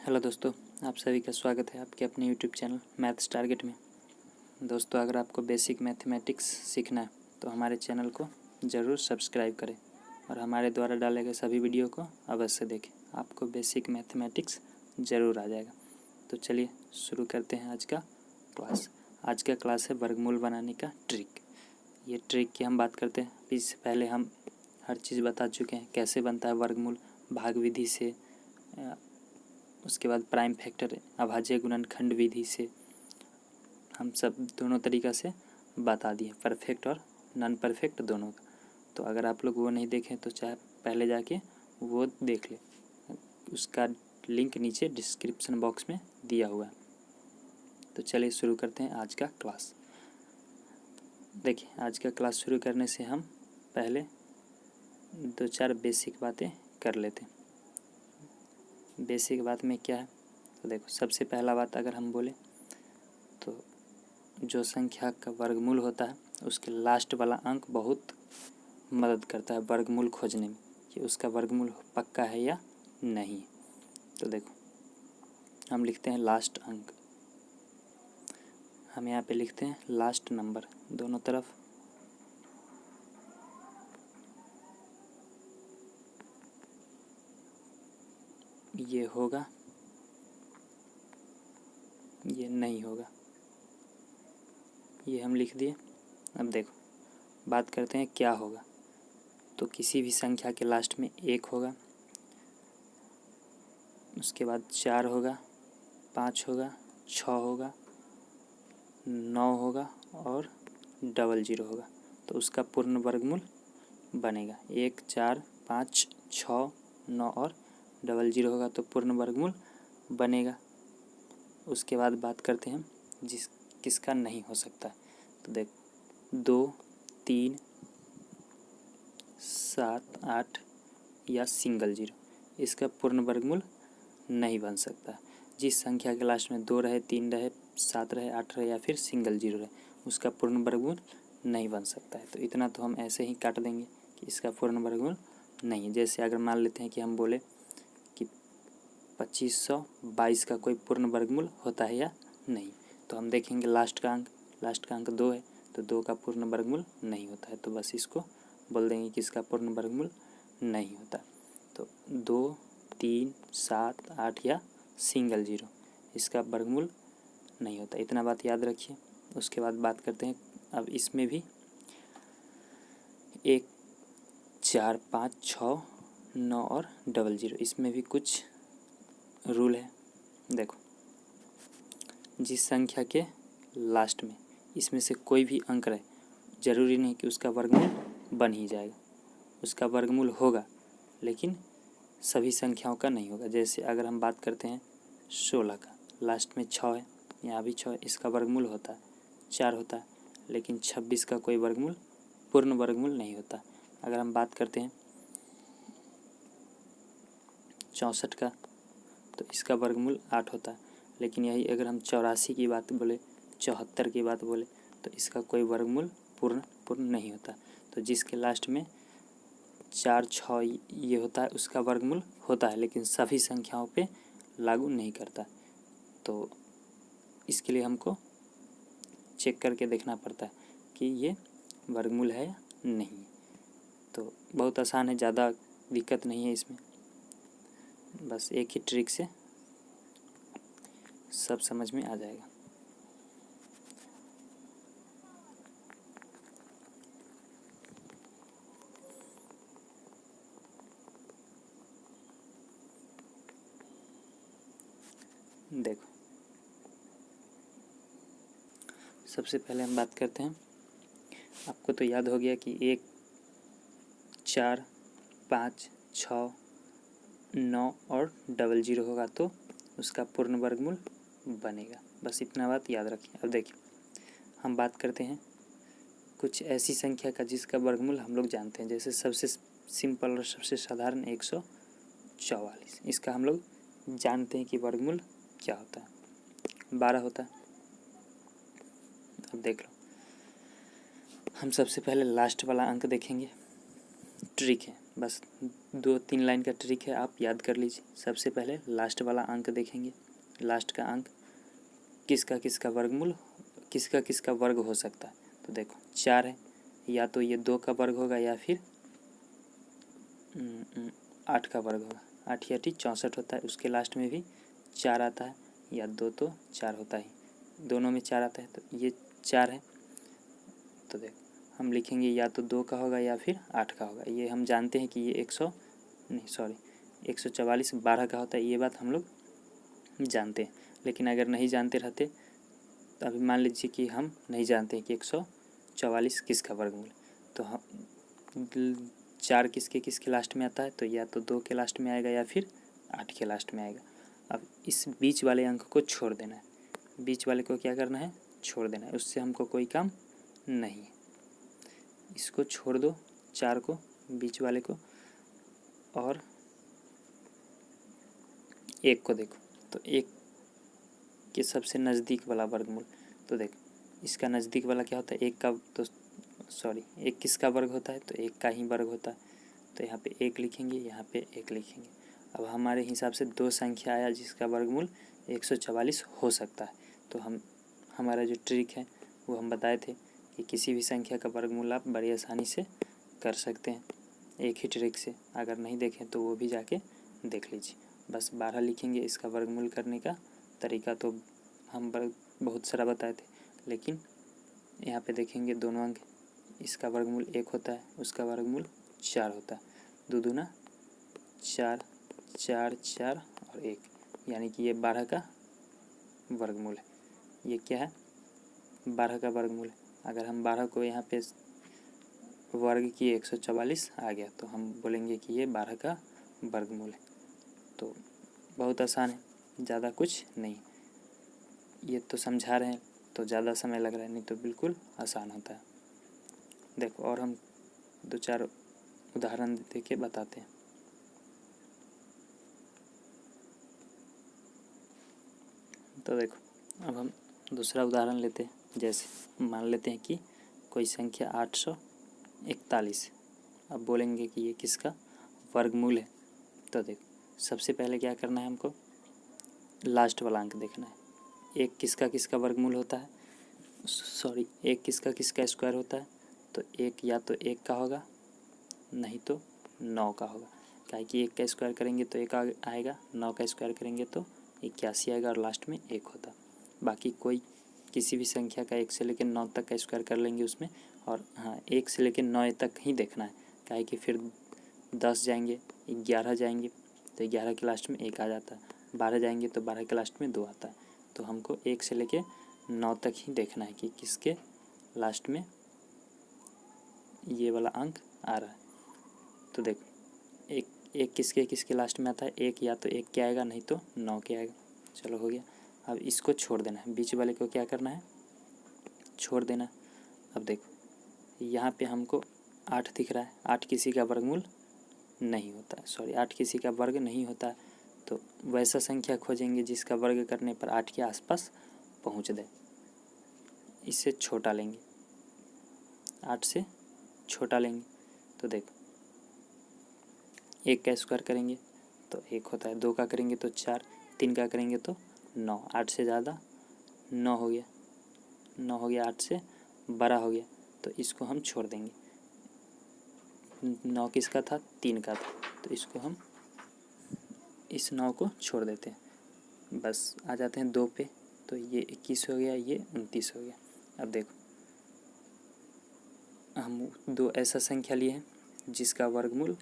Hello दोस्तों, आप सभी का स्वागत है आपके अपने यूट्यूब चैनल मैथ्स टारगेट में। दोस्तों, अगर आपको बेसिक मैथमेटिक्स सीखना है तो हमारे चैनल को ज़रूर सब्सक्राइब करें और हमारे द्वारा डाले गए सभी वीडियो को अवश्य देखें। आपको बेसिक मैथमेटिक्स ज़रूर आ जाएगा। तो चलिए शुरू करते हैं आज का क्लास। आज का क्लास है वर्गमूल बनाने का ट्रिक। ये ट्रिक की हम बात करते हैं। इससे पहले हम हर चीज़ बता चुके हैं, कैसे बनता है वर्गमूल, भाग विधि से, उसके बाद प्राइम फैक्टर अभाज्य गुणनखंड विधि से, हम सब दोनों तरीक़ा से बता दिए, परफेक्ट और नॉन परफेक्ट दोनों का। तो अगर आप लोग वो नहीं देखें तो चाहे पहले जाके वो देख ले, उसका लिंक नीचे डिस्क्रिप्शन बॉक्स में दिया हुआ है। तो चलिए शुरू करते हैं आज का क्लास। देखिए, आज का क्लास शुरू करने से हम पहले 2-4 बेसिक बातें कर लेते हैं। बेसिक बात में क्या है तो देखो, सबसे पहला बात अगर हम बोले तो जो संख्या का वर्गमूल होता है उसके लास्ट वाला अंक बहुत मदद करता है वर्गमूल खोजने में कि उसका वर्गमूल पक्का है या नहीं। तो देखो, हम लिखते हैं लास्ट अंक, हम यहाँ पे लिखते हैं लास्ट नंबर दोनों तरफ। ये होगा, ये नहीं होगा, ये हम लिख दिए। अब देखो, बात करते हैं क्या होगा। तो किसी भी संख्या के लास्ट में 1 होगा, उसके बाद 4 होगा, 5 होगा, 6 होगा, 9 होगा और 00 होगा। तो उसका पूर्ण वर्गमूल बनेगा 1, 4, 5, 6, 9 और 00 होगा तो पूर्ण वर्गमूल बनेगा। उसके बाद बात करते हैं किसका नहीं हो सकता। तो देख, 2, 3, 7, 8 या सिंगल 0, इसका पूर्ण वर्गमूल नहीं बन सकता। जिस संख्या के लास्ट में 2 रहे, 3 रहे, 7 रहे, 8 रहे या फिर सिंगल 0 रहे, उसका पूर्ण वर्गमूल नहीं बन सकता है। तो इतना तो हम ऐसे ही काट देंगे कि इसका पूर्ण वर्गमूल नहीं है। जैसे अगर मान लेते हैं कि हम बोले कि 2522 का कोई पूर्ण वर्गमूल होता है या नहीं, तो हम देखेंगे लास्ट का अंक 2 है, तो 2 का पूर्ण वर्गमूल नहीं होता है। तो बस इसको बोल देंगे कि इसका पूर्ण वर्गमूल नहीं होता। तो 2, 3, 7, 8 या सिंगल 0, इसका वर्गमूल नहीं होता। इतना बात याद रखिए। उसके बाद बात करते हैं, अब इसमें भी 1, 4, 5, 6, 9 और 00, इसमें भी कुछ रूल है। देखो, जिस संख्या के लास्ट में इसमें से कोई भी अंक रहे, ज़रूरी नहीं कि उसका वर्गमूल बन ही जाएगा, उसका वर्गमूल होगा लेकिन सभी संख्याओं का नहीं होगा। जैसे अगर हम बात करते हैं 16 का, लास्ट में 6 है, यहाँ भी 6 है, इसका वर्गमूल होता है 4 होता है, लेकिन 26 का कोई वर्गमूल पूर्ण वर्गमूल नहीं होता। अगर हम बात करते हैं 64 का, तो इसका वर्गमूल 8 होता है, लेकिन यही अगर हम 84 की बात बोले, 74 की बात बोले, तो इसका कोई वर्गमूल पूर्ण नहीं होता। तो जिसके लास्ट में 4, 6 ये होता है, उसका वर्गमूल होता है लेकिन सभी संख्याओं पे लागू नहीं करता। तो इसके लिए हमको चेक करके देखना पड़ता है कि ये वर्गमूल है या नहीं। तो बहुत आसान है, ज़्यादा दिक्कत नहीं है इसमें, बस एक ही ट्रिक से सब समझ में आ जाएगा। देखो, सबसे पहले हम बात करते हैं, आपको तो याद हो गया कि 1, 4, 5, 6, 9 और 00 होगा तो उसका पूर्ण वर्गमूल बनेगा। बस इतना बात याद रखिए। अब देखिए, हम बात करते हैं कुछ ऐसी संख्या का जिसका वर्गमूल हम लोग जानते हैं। जैसे सबसे सिंपल और सबसे साधारण 144, इसका हम लोग जानते हैं कि वर्गमूल क्या होता है, 12 होता है। अब देख लो, हम सबसे पहले लास्ट वाला अंक देखेंगे। ट्रिक है, बस 2-3 लाइन का ट्रिक है, आप याद कर लीजिए। सबसे पहले लास्ट वाला अंक देखेंगे, लास्ट का अंक किसका किसका वर्ग हो सकता है। तो देखो 4 है, या तो ये 2 का वर्ग होगा या फिर 8 का वर्ग होगा। 8 या 64 होता है, उसके लास्ट में भी 4 आता है, या 2 तो 4 होता है, दोनों में 4 आता है, तो ये 4 है। तो देखो हम लिखेंगे या तो 2 का होगा या फिर 8 का होगा। ये हम जानते हैं कि ये 144 12 का होता है, ये बात हम लोग जानते हैं। लेकिन अगर नहीं जानते रहते तो अभी मान लीजिए कि हम नहीं जानते हैं कि 144 किसका वर्गमूल है, तो हम 4 किसके लास्ट में आता है, तो या तो 2 के लास्ट में आएगा या फिर 8 के लास्ट में आएगा। अब इस बीच वाले अंक को छोड़ देना है, बीच वाले को क्या करना है, छोड़ देना है, उससे हमको कोई काम नहीं है। इसको छोड़ दो, 4 को, बीच वाले को, और 1 को देखो, तो 1 के सबसे नज़दीक वाला वर्गमूल। तो देखो इसका नज़दीक वाला क्या होता है, 1 का, तो 1 किसका वर्ग होता है, तो 1 का ही वर्ग होता है। तो यहाँ पे 1 लिखेंगे, यहाँ पे 1 लिखेंगे। अब हमारे हिसाब से 2 संख्या आया जिसका वर्गमूल 144 हो सकता है। तो हमारा जो ट्रिक है वो हम बताए थे कि किसी भी संख्या का वर्गमूल आप बड़ी आसानी से कर सकते हैं एक ही ट्रिक से। अगर नहीं देखें तो वो भी जाके देख लीजिए। बस 12 लिखेंगे। इसका वर्गमूल करने का तरीका तो हम बहुत सारा बताए थे, लेकिन यहाँ पे देखेंगे दोनों अंक, इसका वर्गमूल 1 होता है, उसका वर्गमूल 4 होता है। 2 दूना 4, 4 4 और 1, यानी कि ये 12 का वर्गमूल है। ये क्या है, 12 का वर्गमूल है। अगर हम 12 को यहाँ पे वर्ग किए 144 आ गया, तो हम बोलेंगे कि ये 12 का वर्गमूल है। तो बहुत आसान है, ज़्यादा कुछ नहीं। ये तो समझा रहे हैं तो ज़्यादा समय लग रहा है, नहीं तो बिल्कुल आसान होता है। देखो और हम 2-4 उदाहरण दे के बताते हैं। तो देखो अब हम दूसरा उदाहरण लेते हैं। जैसे मान लेते हैं कि कोई संख्या 841। अब बोलेंगे कि ये किसका वर्गमूल है। तो देखो सबसे पहले क्या करना है, हमको लास्ट वाला अंक देखना है। 1 किसका वर्गमूल होता है, 1 किसका स्क्वायर होता है। तो 1 या तो 1 का होगा, नहीं तो 9 का होगा। क्या है कि 1 का स्क्वायर करेंगे तो 1 आएगा, 9 का स्क्वायर करेंगे तो 81 आएगा, और लास्ट में 1 होता। बाकी कोई किसी भी संख्या का 1 से लेकर 9 तक का स्क्वायर कर लेंगे उसमें। और हाँ, 1 से लेकर 9 तक ही देखना है, क्या है कि फिर 10 जाएंगे, 11 जाएंगे तो 11 के लास्ट में 1 आ जाता है, 12 जाएंगे तो 12 के लास्ट में 2 आता है। तो हमको 1 से लेकर 9 तक ही देखना है कि किसके लास्ट में ये वाला अंक आ रहा है। तो देखो एक किसके लास्ट में आता है, 1 या तो 1 के आएगा, नहीं तो 9 के आएगा। चलो हो गया। अब इसको छोड़ देना है, बीच वाले को क्या करना है, छोड़ देना है। अब देखो यहाँ पे हमको 8 दिख रहा है, 8 किसी का वर्गमूल नहीं होता है, 8 किसी का वर्ग नहीं होता है। तो वैसा संख्या खोजेंगे जिसका वर्ग करने पर 8 के आसपास पहुँच दे। इससे छोटा लेंगे, 8 से छोटा लेंगे। तो देखो 1 का स्क्वायर करेंगे तो 1 होता है, 2 का करेंगे तो 4, 3 का करेंगे तो 9, 8 से ज़्यादा 9 हो गया, 9 हो गया, 8 से बड़ा हो गया। तो इसको हम छोड़ देंगे। 9 किसका था, 3 का था, तो इसको हम इस 9 को छोड़ देते हैं। बस आ जाते हैं 2 पे, तो ये 21 हो गया, ये 29 हो गया। अब देखो हम 2 ऐसा संख्या लिए हैं जिसका वर्गमूल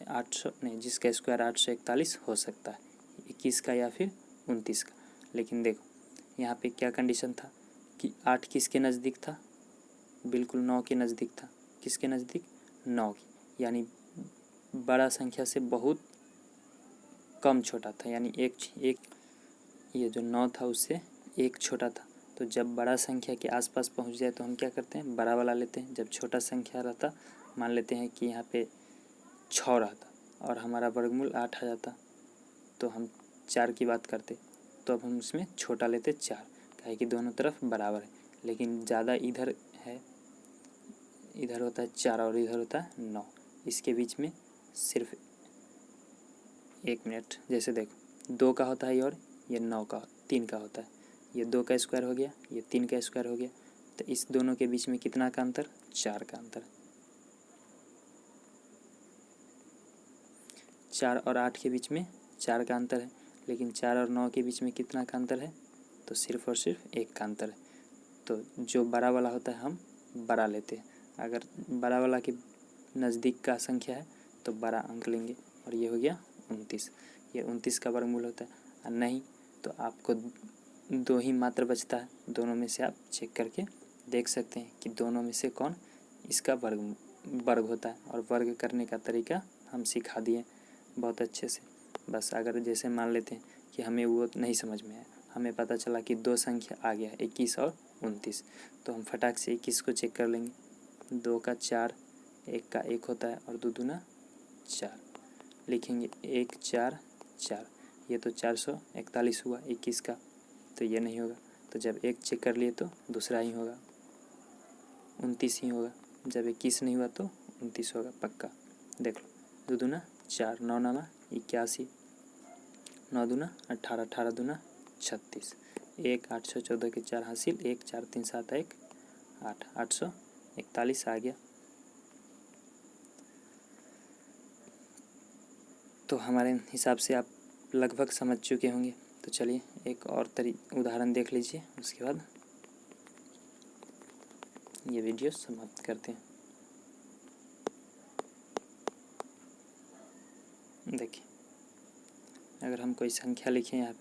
800 नहीं, जिसका स्क्वायर 841 हो सकता है, 21 का या फिर 29 का। लेकिन देखो यहाँ पे क्या कंडीशन था कि 8 किसके नज़दीक था, बिल्कुल 9 के नज़दीक था। किसके नज़दीक, 9 की, यानी बड़ा संख्या से बहुत कम छोटा था, यानी एक ये जो 9 था उससे 1 छोटा था। तो जब बड़ा संख्या के आसपास पहुंच जाए तो हम क्या करते हैं, बड़ा वाला लेते हैं। जब छोटा संख्या रहता, मान लेते हैं कि यहाँ पे 6 रहता और हमारा वर्गमूल 8 आ जाता, तो हम 4 की बात करते। तो अब हम उसमें छोटा लेते 4, काहे कि दोनों तरफ बराबर है। लेकिन ज़्यादा इधर है, इधर होता है 4 और इधर होता है 9, इसके बीच में सिर्फ 1 मिनट। जैसे देखो 2 का होता है और ये 9 का 3 का होता है, ये 2 का स्क्वायर हो गया, ये 3 का स्क्वायर हो गया, तो इस दोनों के बीच में कितना का अंतर? 4 का अंतर। 4 और 8 के बीच में 4 का अंतर है, लेकिन 4 और 9 के बीच में कितना का अंतर है? तो सिर्फ और सिर्फ 1 का अंतर है। तो जो बड़ा वाला होता है हम बड़ा लेते हैं। अगर बड़ा वाला के नज़दीक का संख्या है तो बड़ा अंक लेंगे, और ये हो गया 29। ये 29 का वर्गमूल होता है। और नहीं तो आपको 2 ही मात्र बचता है, दोनों में से आप चेक करके देख सकते हैं कि दोनों में से कौन इसका वर्ग होता है। और वर्ग करने का तरीका हम सिखा दिए बहुत अच्छे से। बस अगर जैसे मान लेते हैं कि हमें वो नहीं समझ में आया, हमें पता चला कि 2 संख्या आ गया 21 और 29, तो हम फटाक से 21 को चेक कर लेंगे। 2 का 4, 1 का 1 होता है और 2 दूना 4 लिखेंगे। 1 4 4, ये तो 441 हुआ 21 का, तो ये नहीं होगा। तो जब 1 चेक कर लिए तो दूसरा ही होगा, 29 ही होगा। जब 21 नहीं हुआ तो 29 होगा पक्का। देख लो 2 दूना 4, 9 नामा 81, 9 दूना 18, 18 दूना 36, 1 814 के 4 हासिल, 1 4 3 7 1 8, 841 आ गया। तो हमारे हिसाब से आप लगभग समझ चुके होंगे। तो चलिए एक और उदाहरण देख लीजिए, उसके बाद ये वीडियो समाप्त करते हैं। देखिए अगर हम कोई संख्या लिखें यहाँ पे,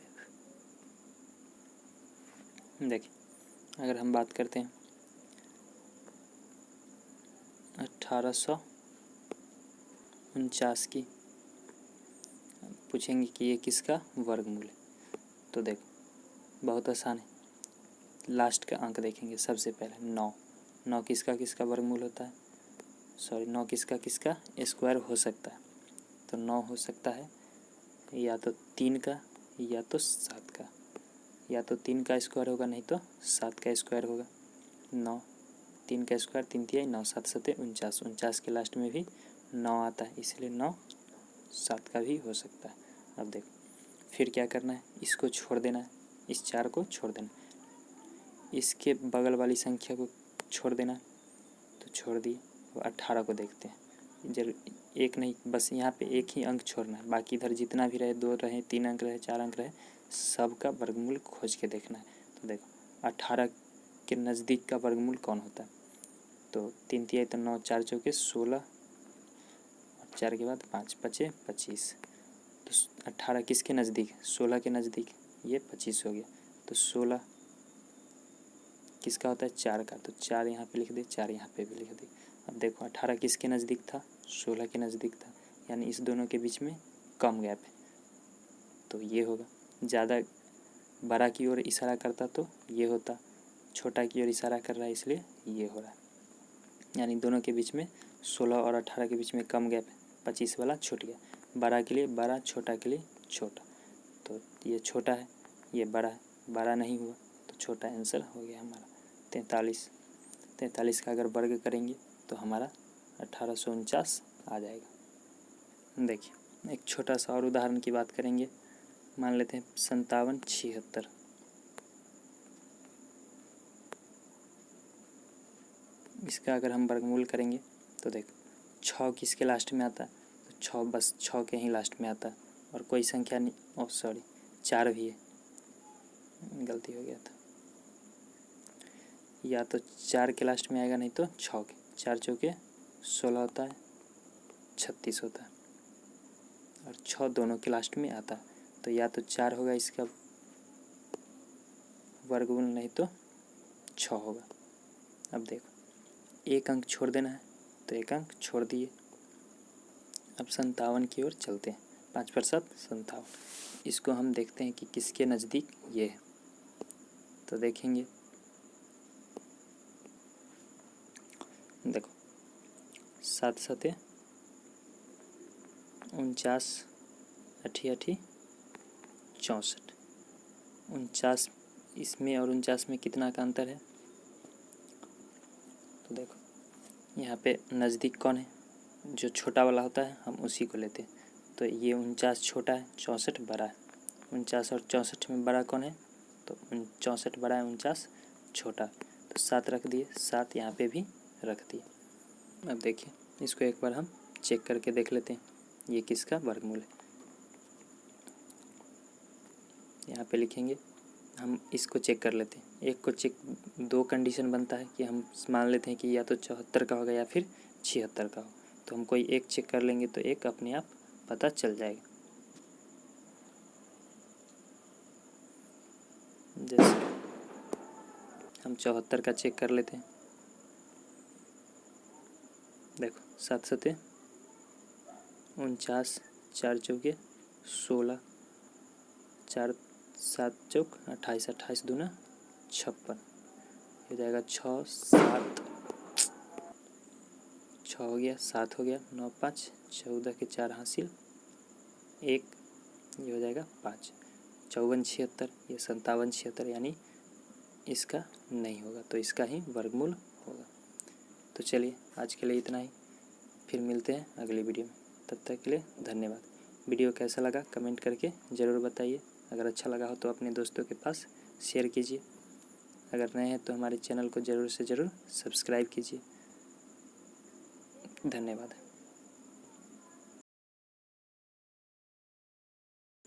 देखिए अगर हम बात करते हैं 1849 की, पूछेंगे कि ये किसका वर्गमूल है। तो देखो बहुत आसान है, लास्ट का अंक देखेंगे सबसे पहले 9। 9 किसका किसका वर्गमूल होता है? सॉरी 9 किसका किसका स्क्वायर हो सकता है? तो 9 हो सकता है या तो 3 का या तो 7 का, या तो 3 का स्क्वायर होगा नहीं तो 7 का स्क्वायर होगा। 9 3 का स्क्वायर 3 तिहाई 9 7 सते 49, 49 के लास्ट में भी 9 आता है, इसलिए 9 7 का भी हो सकता है। अब देखो फिर क्या करना है, इसको छोड़ देना है, इस 4 को छोड़ देना, इसके बगल वाली संख्या को छोड़ देना, तो छोड़ दिए। अब 18 को देखते हैं, जरूर एक नहीं, बस यहाँ पे एक ही अंक छोड़ना है, बाकी इधर जितना भी रहे 2 रहे 3 अंक रहे 4 अंक रहे सब का वर्गमूल खोज के देखना है। तो देखो 18 के नज़दीक का वर्गमूल कौन होता है? तो 3 तिहाई तो 9, 4 चौके 16 और 4 के बाद 5 5 25, तो 18 किसके नज़दीक है? 16 के नज़दीक, ये 25 हो गया। तो 16 किसका होता है? 4 का, तो 4 यहाँ पे लिख दे, 4 यहाँ पे भी लिख दे। अब देखो 18 किसके नज़दीक था? 16 के नज़दीक था, यानी इस दोनों के बीच में कम गैप है, तो ये होगा। ज़्यादा बड़ा की ओर इशारा करता तो ये होता, छोटा की ओर इशारा कर रहा है इसलिए ये हो रहा है, यानी दोनों के बीच में 16 और 18 के बीच में कम गैप है, 25 वाला छूट गया। बड़ा के लिए बड़ा, छोटा के लिए छोटा, तो ये छोटा है ये बड़ा है, बड़ा नहीं हुआ तो छोटा आंसर हो गया हमारा 43। 43 का अगर वर्ग करेंगे तो हमारा 1849 आ जाएगा। देखिए एक छोटा सा और उदाहरण की बात करेंगे, मान लेते हैं 5776। इसका अगर हम वर्गमूल करेंगे तो देखो 6 किसके लास्ट में आता है? तो 6 बस 6 के ही लास्ट में आता है, और कोई संख्या नहीं, ओह सॉरी 4 भी है, गलती हो गया था, या तो 4 के लास्ट में आएगा नहीं तो 6 के, 4 चौके 16 होता है, 36 होता है, और 6 दोनों के लास्ट में आता है, तो या तो 4 होगा इसका वर्गमूल नहीं तो 6 होगा। अब देखो एक अंक छोड़ देना है, तो एक अंक छोड़ दिए। अब 57 की ओर चलते हैं, 5 पर 7 57, इसको हम देखते हैं कि किसके नज़दीक ये है। तो देखेंगे देखो 7 सते 49, 88 64, 49 इसमें और 49 में कितना का अंतर है? तो देखो यहाँ पे नज़दीक कौन है? जो छोटा वाला होता है हम उसी को लेते हैं। तो ये 49 छोटा है, 64 बड़ा है। 49 और 64 में बड़ा कौन है? तो 64 बड़ा है, 49 छोटा। तो 7 रख दिए, 7 यहाँ पे भी रख दिए। अब देखिए इसको एक बार हम चेक करके देख लेते हैं ये किसका वर्गमूल है। यहाँ पे लिखेंगे, हम इसको चेक कर लेते हैं। एक को चेक, दो कंडीशन बनता है कि हम मान लेते हैं कि या तो 74 का होगा या फिर 76 का हो। तो हम कोई एक चेक कर लेंगे तो एक अपने आप पता चल जाएगा। जैसे हम 74 का चेक कर लेते हैं। देखो 7 सते 49, 4 चौके 16, 4 7 चौक 28, 28 दूना 56, हो जाएगा 6 7, 6 हो गया, 7 हो गया, 9 5 14 के 4 हासिल 1, ये हो जाएगा 5। 54 76, ये 57 76, यानी इसका नहीं होगा, तो इसका ही वर्गमूल होगा। तो चलिए आज के लिए इतना ही, फिर मिलते हैं अगली वीडियो में। तब तक के लिए धन्यवाद। वीडियो कैसा लगा कमेंट करके ज़रूर बताइए। अगर अच्छा लगा हो तो अपने दोस्तों के पास शेयर कीजिए। अगर नए हैं तो हमारे चैनल को ज़रूर से ज़रूर सब्सक्राइब कीजिए। धन्यवाद।